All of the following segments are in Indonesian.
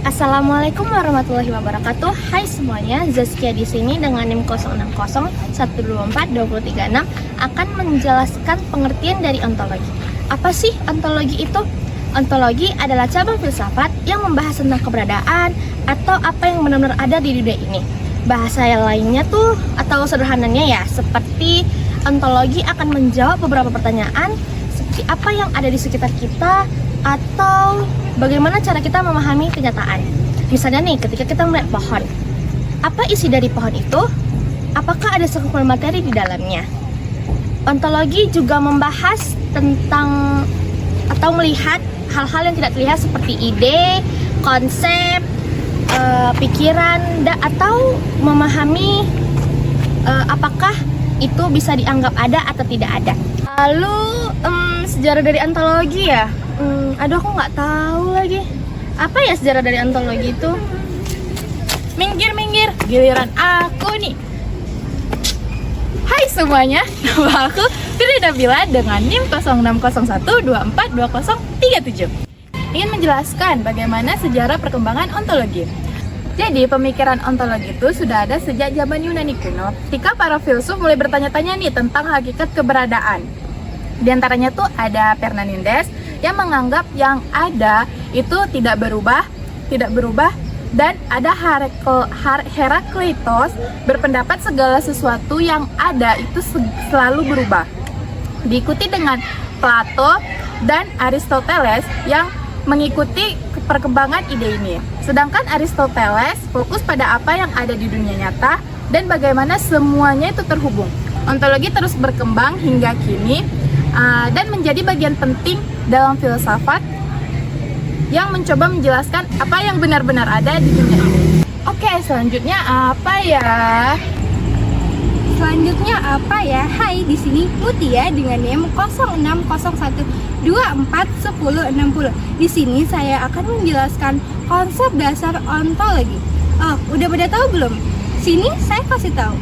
Assalamualaikum warahmatullahi wabarakatuh. Hai semuanya, Zaskia di sini dengan NIM 06012424236 akan menjelaskan pengertian dari ontologi. Apa sih ontologi itu? Ontologi adalah cabang filsafat yang membahas tentang keberadaan atau apa yang benar-benar ada di dunia ini. Bahasa yang lainnya tuh atau sederhananya ya, seperti ontologi akan menjawab beberapa pertanyaan seperti apa yang ada di sekitar kita atau bagaimana cara kita memahami kenyataan. Misalnya nih, ketika kita melihat pohon, apa isi dari pohon itu? Apakah ada sekumpulan materi di dalamnya? Ontologi juga membahas tentang atau melihat hal-hal yang tidak terlihat seperti ide, konsep, pikiran, atau memahami apakah itu bisa dianggap ada atau tidak ada. Lalu sejarah dari ontologi ya? Aduh, aku nggak tahu lagi. Apa ya sejarah dari ontologi itu? Minggir, giliran aku nih. Hai semuanya, nama aku Firda Nabila dengan NIM 0601242037. Ingin menjelaskan bagaimana sejarah perkembangan ontologi. Jadi, pemikiran ontologi itu sudah ada sejak zaman Yunani kuno, ketika para filsuf mulai bertanya-tanya nih tentang hakikat keberadaan. Di antaranya tuh ada Parmenides yang menganggap yang ada itu tidak berubah, dan ada Herakleitos berpendapat segala sesuatu yang ada itu selalu berubah. Diikuti dengan Plato dan Aristoteles yang mengikuti perkembangan ide ini. Sedangkan Aristoteles fokus pada apa yang ada di dunia nyata dan bagaimana semuanya itu terhubung. Ontologi terus berkembang hingga kini dan menjadi bagian penting dalam filsafat yang mencoba menjelaskan apa yang benar-benar ada di dunia ini. Oke, selanjutnya apa ya? Hai, di sini Mutia dengan NIM 0601241060. Di sini saya akan menjelaskan konsep dasar ontologi. Oh, udah pada tahu belum? Sini saya kasih tahu.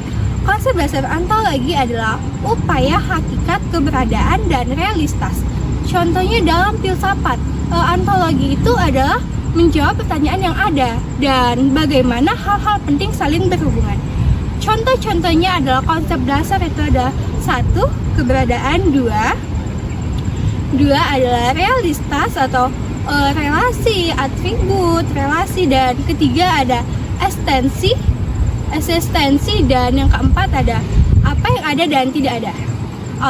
Konsep dasar ontologi adalah upaya hakikat keberadaan dan realitas. Contohnya dalam filsafat, ontologi itu adalah menjawab pertanyaan yang ada dan bagaimana hal-hal penting saling berhubungan. Contoh-contohnya adalah konsep dasar itu ada 1. Keberadaan, 2 adalah realitas atau relasi, atribut, relasi, dan ketiga ada eksistensi, dan yang keempat ada apa yang ada dan tidak ada.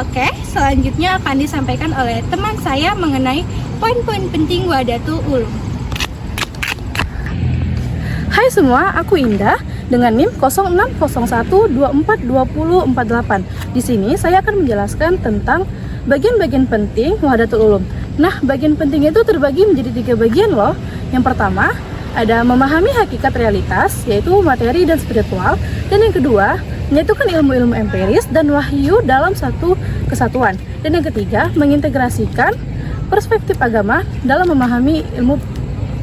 Oke, selanjutnya akan disampaikan oleh teman saya mengenai poin-poin penting Wahdatul Ulum. Hai semua, aku Indah dengan NIM 0601242048. Di sini saya akan menjelaskan tentang bagian-bagian penting Wahdatul Ulum. Nah, bagian penting itu terbagi menjadi 3 bagian loh. Yang pertama, ada memahami hakikat realitas, yaitu materi dan spiritual. Dan yang kedua, menyatukan ilmu-ilmu empiris dan wahyu dalam satu kesatuan. Dan yang ketiga, mengintegrasikan perspektif agama dalam memahami ilmu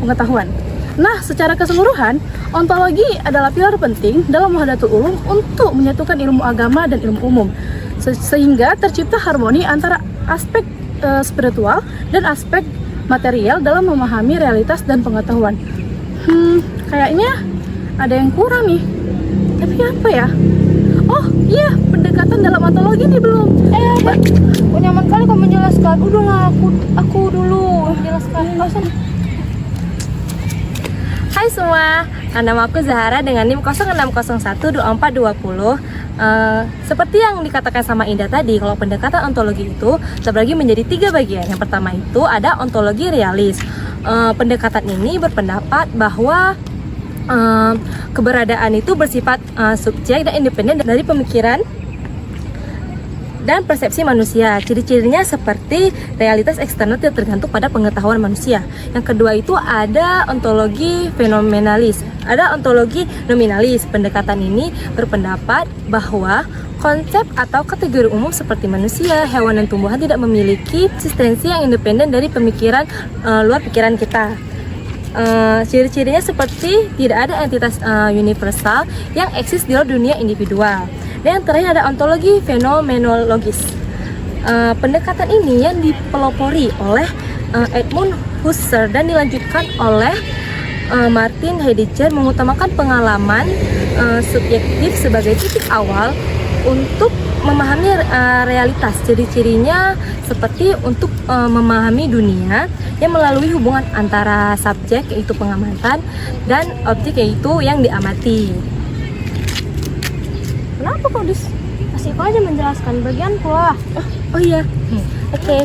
pengetahuan. Nah, secara keseluruhan, ontologi adalah pilar penting dalam Wahdatul Ulum untuk menyatukan ilmu agama dan ilmu umum, sehingga tercipta harmoni antara aspek spiritual dan aspek material dalam memahami realitas dan pengetahuan. Kayaknya ada yang kurang nih. Tapi apa ya? Oh iya, pendekatan dalam ontologi nih belum. Nyaman kali kamu menjelaskan. Udahlah, aku dulu menjelaskan. Nggak usah. Hai semua, nama aku Zahara dengan NIM 06012420. Seperti yang dikatakan sama Indah tadi, kalau pendekatan ontologi itu terbagi menjadi 3 bagian. Yang pertama itu ada ontologi realis. Pendekatan ini berpendapat bahwa keberadaan itu bersifat subjek dan independen dari pemikiran dan persepsi manusia. Ciri-cirinya seperti realitas eksternal tidak tergantung pada pengetahuan manusia. Yang kedua itu ada ontologi fenomenalis, ada ontologi nominalis. Pendekatan ini berpendapat bahwa konsep atau kategori umum seperti manusia, hewan, dan tumbuhan tidak memiliki eksistensi yang independen dari pemikiran luar pikiran kita. Ciri-cirinya seperti tidak ada entitas universal yang eksis di luar dunia individual. Dan yang terakhir ada ontologi fenomenologis. Pendekatan ini yang dipelopori oleh Edmund Husserl dan dilanjutkan oleh Martin Heidegger, mengutamakan pengalaman subjektif sebagai titik awal untuk memahami realitas. Ciri-cirinya seperti untuk memahami dunia yang melalui hubungan antara subjek yaitu pengamatan dan objek yaitu yang diamati. Kenapa kok kasih aku aja menjelaskan bagianku lah. Oh iya, oke.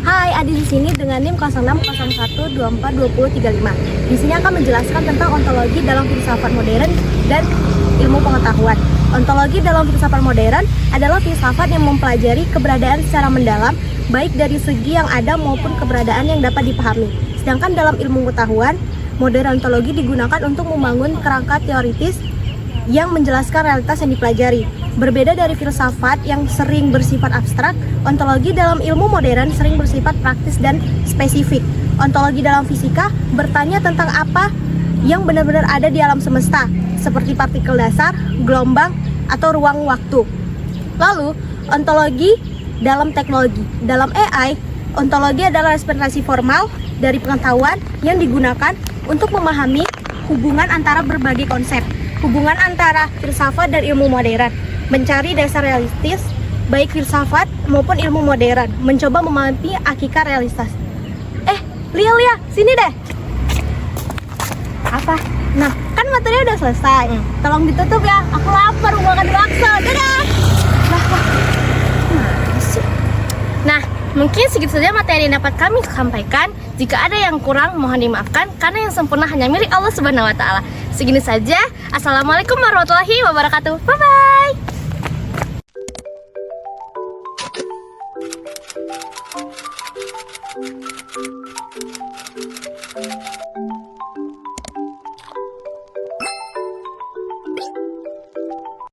Hai, Adi di sini dengan NIM 0601242035. Di sini akan menjelaskan tentang ontologi dalam filsafat modern dan ilmu pengetahuan. Ontologi dalam filsafat modern adalah filsafat yang mempelajari keberadaan secara mendalam, baik dari segi yang ada maupun keberadaan yang dapat dipahami. Sedangkan dalam ilmu pengetahuan, modern ontologi digunakan untuk membangun kerangka teoritis yang menjelaskan realitas yang dipelajari. Berbeda dari filsafat yang sering bersifat abstrak, ontologi dalam ilmu modern sering bersifat praktis dan spesifik. Ontologi dalam fisika bertanya tentang apa yang benar-benar ada di alam semesta, seperti partikel dasar, gelombang, atau ruang waktu. Lalu, ontologi dalam teknologi. Dalam AI, ontologi adalah representasi formal dari pengetahuan yang digunakan untuk memahami hubungan antara berbagai konsep. Hubungan antara filsafat dan ilmu modern, mencari dasar realistis, baik filsafat maupun ilmu modern, mencoba memahami hakikat realitas. Lia, sini deh. Apa? Nah, kan materi udah selesai. Tolong ditutup ya, aku lapar mau makan bakso. Dadah. Nah, mungkin segitu saja materi yang dapat kami sampaikan. Jika ada yang kurang, mohon dimaafkan karena yang sempurna hanya milik Allah Subhanahu wa taala. Segini saja. Assalamualaikum warahmatullahi wabarakatuh. Bye bye.